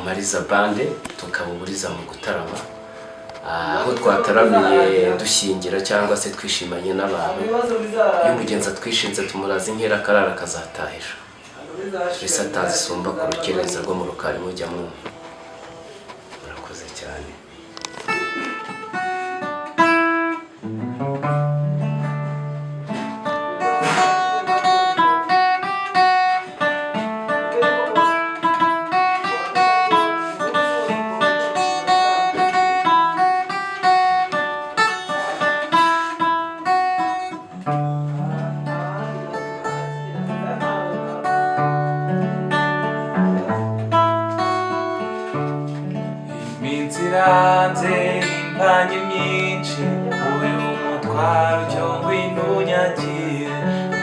Amariza bande tukabuburiza mu gutarama aho twataramiye dushingira cyangwa se twishimanye n'abantu y'umugenza twishinze tumuraza inkera karara kazatahisha risatazi sumba ku rukereza rwo mu rukari mujya mu murakoze cyane. Iranze impanye myinshi uyu mutwaro cyo ngwino unyakire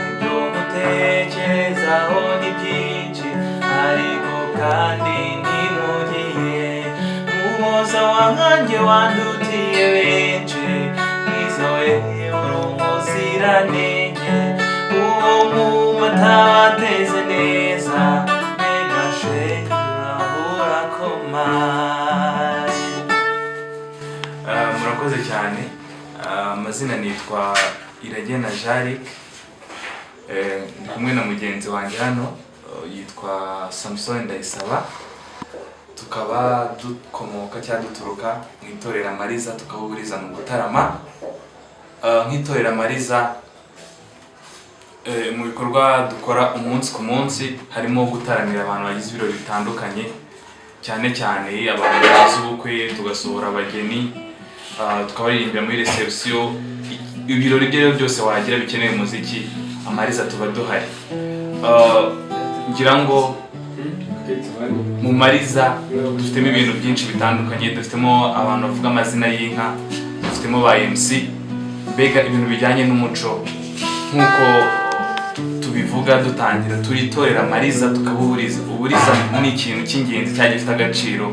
ibyo mutekerezaho ni byinshi ariko kandi ntimugiye muhoza wankanjye wandutiye benshi mwiza we uri umuziranenge uwo mu mata wateze neza megashe urahura koma. Murakoze cyane. Amazina nitwa Iragena Jaric, ndi kumwe na mugenzi wanjye hano yitwa Samson Ndayisaba, tukaba dukomoka cyangwa duturuka mu itorero Amariza tukabuburiza mu gutarama. Nk'itorero Amariza mu bikorwa dukora umunsi ku munsi harimo gutaramira abantu bagize ibirori bitandukanye, cyane cyane abantu bagize ubukwe tugasohora abageni, tukabaririmbira muri reception. Ibirori byo byose wagira bikeneye umuziki Amariza tuba duhari. Ngira ngo mu Mariza dufitemo ibintu byinshi bitandukanye, dufitemo abantu bavuga amazina y'inka, dufitemo ba MC, mbega ibintu bijyanye n'umuco nkuko tubivuga dutangira turitorera Amariza tukabuburiza. Uburiza ni ikintu cy'ingenzi cyane gifite agaciro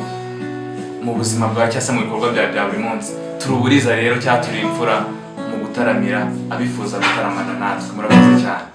mu buzima bwa cyangwa mu bikorwa bya buri munsi. Turuburiza rero cyaturi imfura mu gutaramira abifuza gutaramana natwe. Murakoze cyane.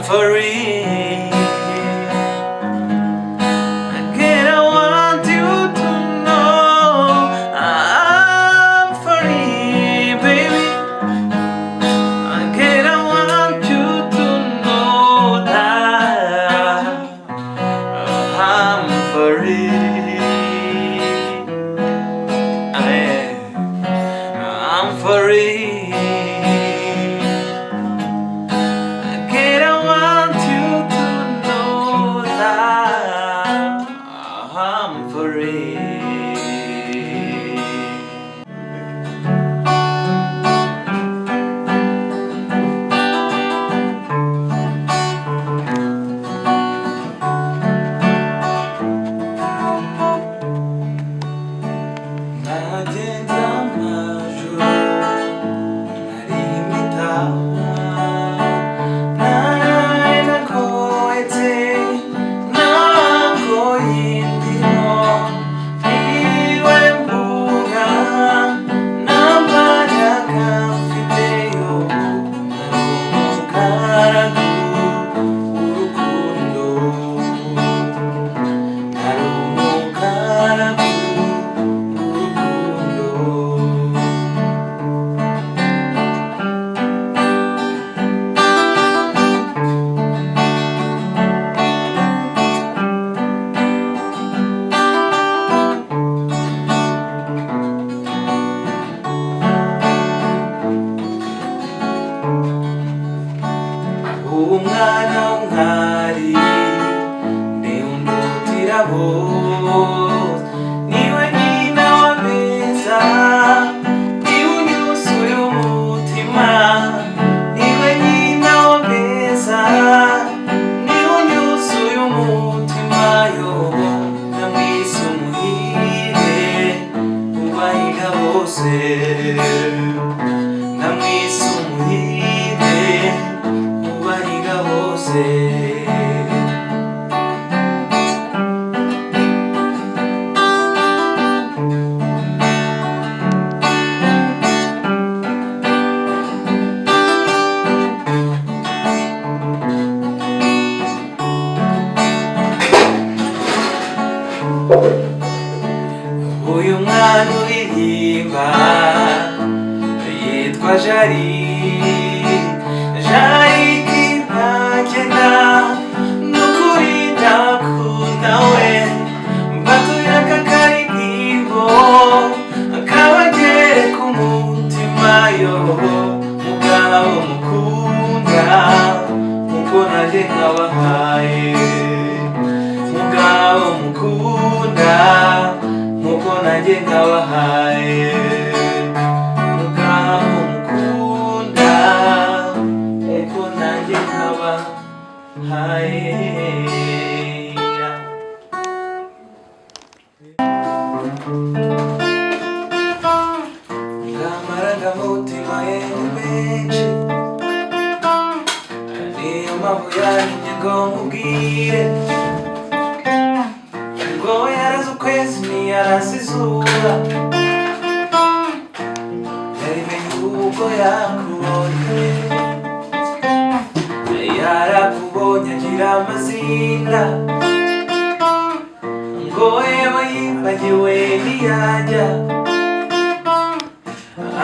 for real. Again, I want you to know I'm for real, baby. Again, I want you to know that I'm for real. I'm for real. Again, I want you to know that I'm for real. Nagenda amajoro nari imitama naraye nagohetse nagoye indimo niwe mbuga n'amanyanga mfiteyo nari umugaragu w'urukundo nari umugaragu umwana w'umwari ni undutira bose niwe nyina w'abeza niwe unyuzuye umutima niwe nyina w'abeza niwe unyuzuye umutima yo namwise umuhire ubahiga bose namwise umuhire ubahiga bose. Uyu mwana uririmba yitwa Jari kitagenda n'ukuri ndakunda we mbatuye aka karirimbo kabagere ku mutima yo mugabo mukunda nkuko nanjye nkabahaye mugabo mukunda nkuko nanjye nkabahaye mugabo mukunda nkuko nanjye nkabahaye. Amarangamutima yanyu menshi niyo mpamvu yanjye ngo nkubwire ngo yaraze ukwezi ntiyaraze izuba yarimenye ubwo yakubonye yarakubonye agira amazina ngo yewe yibagiwe ntiyajya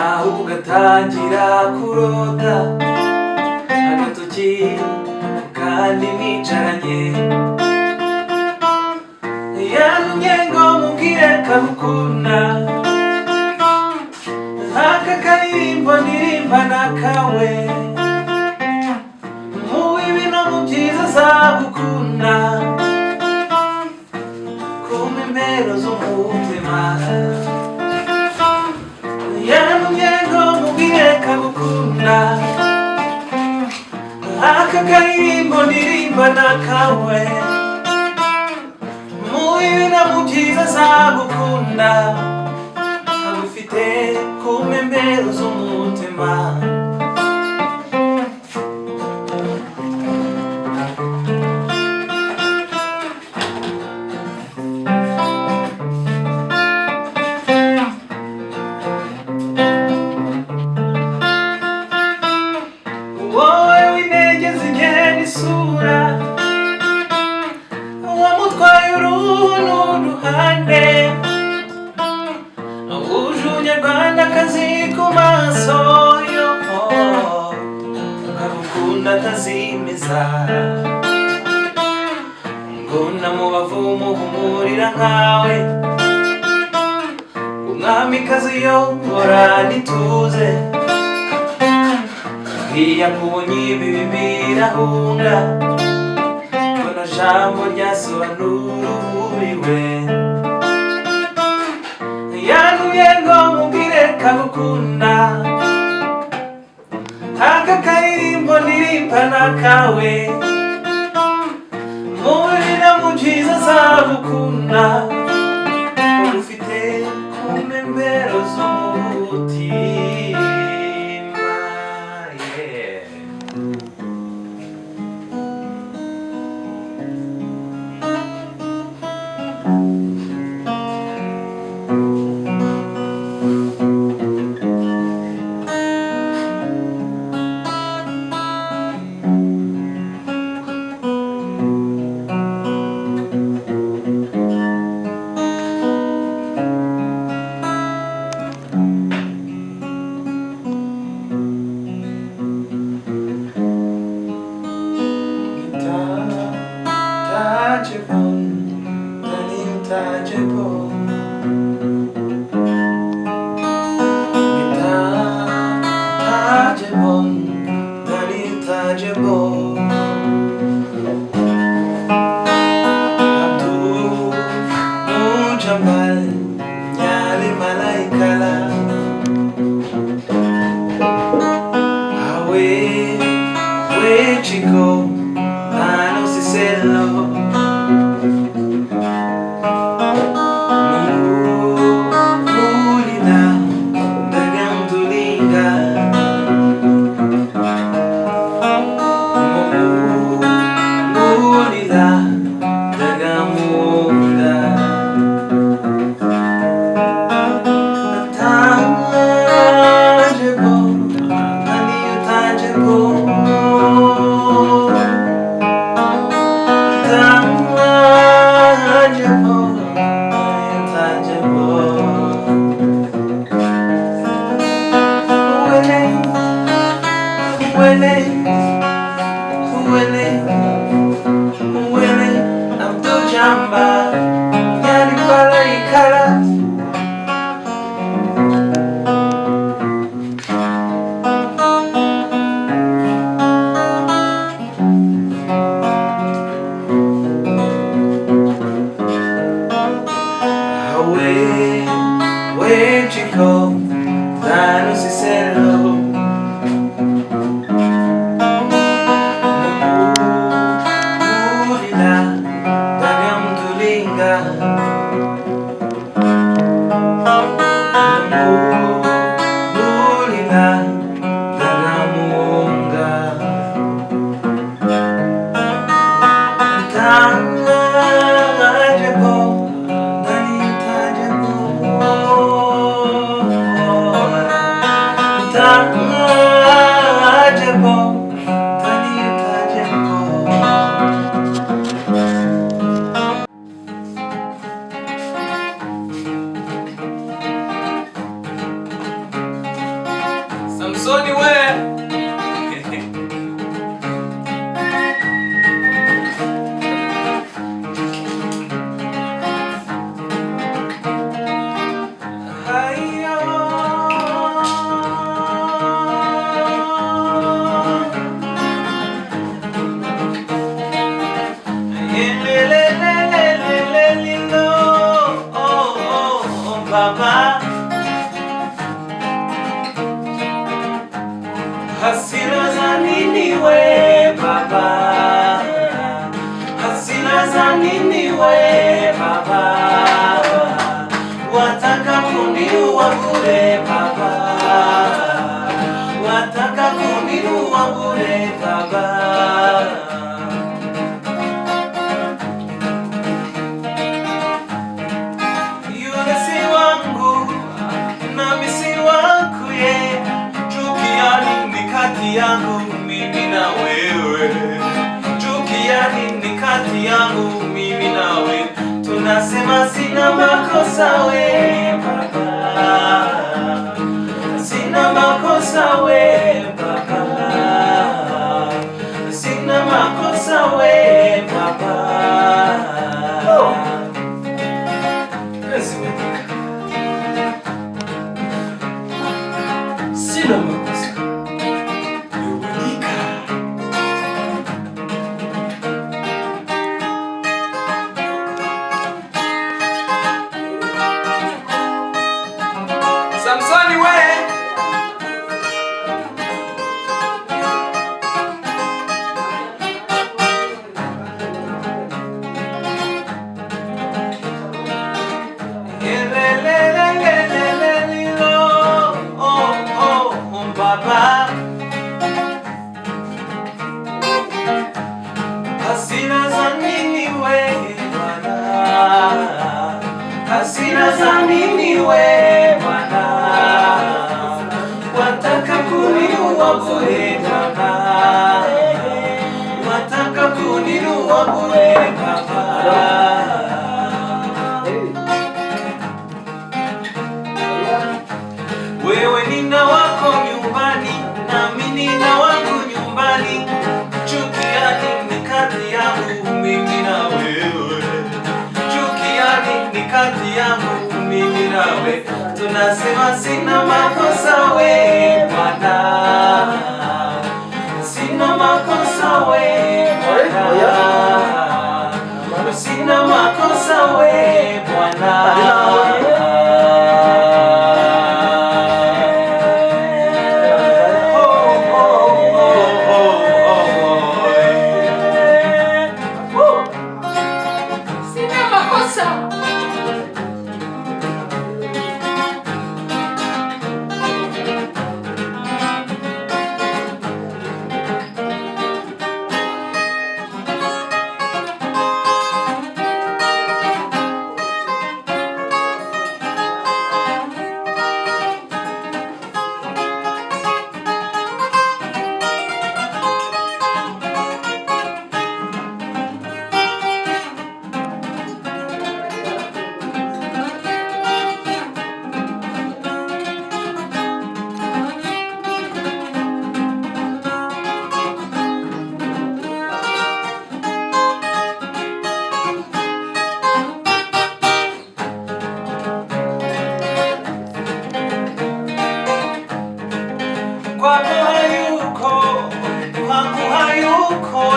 ahubwo ugatangira kurota agatoki kandi mwicaranye yantumye ngo mubwire kagukunda aka karirimbo ndirimba nakawe mu bibi no mu byiza azagukunda ku mpembero z'umutima yantumye ngo mubwire kagukunda aka karirimbo ndirimba nakawe mu bibi no mu byiza azagukunda agufite ku mpembero z'umutima. Wowe w'intege zigenda isura akazimiza ngona mu bavumo humurira nkawe umwamikazi uyobora nituze iya kubonye ibibi birahunga kono jambo ryasobanura uburiwe yantumye ngo mubwire kagukunda aka karirimbo ndirimbana kawe murira mu byiza azagukunda ufite ku mpembero z'umutima. Hasina za nini we baba, hasina za nini we baba, wataka kuniua bure baba, wataka kuniua bure baba. Yule si wangu nami si wako ye, chukiani ni kati yangu mimi na wewe, chukiani ni kati yangu mimi na wewe, tunasema sina makosa we baba, sina makosa we baba, Unakosa nini we Bwana? Wataka kuniua bure Baba, wataka kuniua bure Baba. Wewe nina wako nyumbani, nami nina wangu nyumbani. Chukiani ni kati yangu mimi na wewe, chukiani ni kati yangu mimi na wewe. Tunasema sina makosa we Bwana, sina makosa we Bwana, sina makosa we Bwana. Kwako hayuko, kwangu hayuko,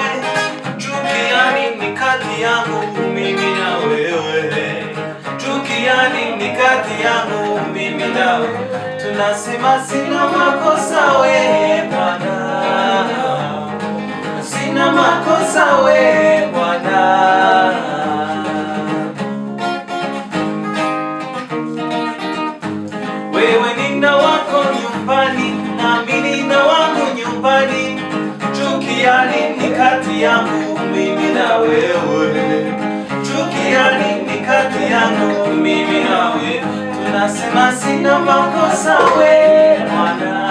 chukiani ni kati yangu mimi na wewe, chukiani ni kati yangu mimi na wewe. Tunasema sina makosa we Bwana, sina makosa we Bwana. Wewe nina wako nyumbani, nami nina wangu nyumbani. Chukiani ni kati yangu mimi na wewe, chukiani ni kati yangu mimi na wewe. Tunasema sina makosa we Bwana,